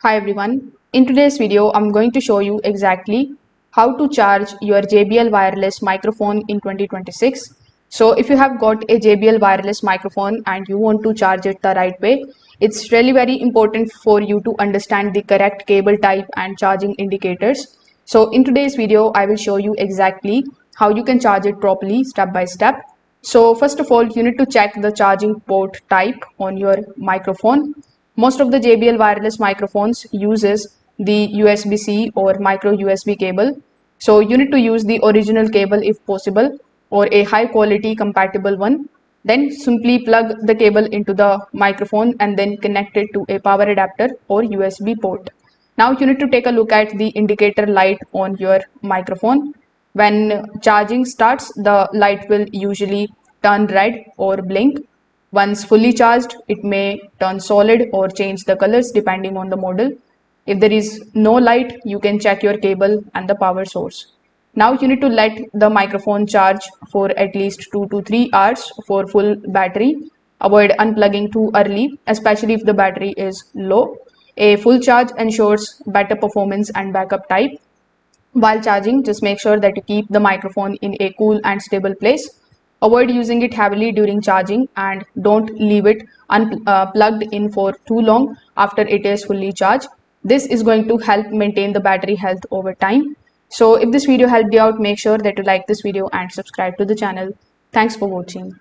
Hi everyone. In today's video, I'm going to show you exactly how to charge your JBL wireless microphone in 2026. So if you have got a JBL wireless microphone and you want to charge it the right way, it's really very important for you to understand the correct cable type and charging indicators. So in today's video, I will show you exactly how you can charge it properly step by step. So first of all, you need to check the charging port type on your microphone. Most of the JBL wireless microphones uses the USB-C or micro USB cable. So you need to use the original cable if possible or a high quality compatible one. Then simply plug the cable into the microphone and then connect it to a power adapter or USB port. Now you need to take a look at the indicator light on your microphone. When charging starts, the light will usually turn red or blink. Once fully charged, it may turn solid or change the colors depending on the model. If there is no light, you can check your cable and the power source. Now you need to let the microphone charge for at least 2 to 3 hours for full battery. Avoid unplugging too early, especially if the battery is low. A full charge ensures better performance and backup type. While charging, just make sure that you keep the microphone in a cool and stable place. Avoid using it heavily during charging and don't leave it plugged in for too long after it is fully charged. This is going to help maintain the battery health over time. So if this video helped you out, make sure that you like this video and subscribe to the channel. Thanks for watching.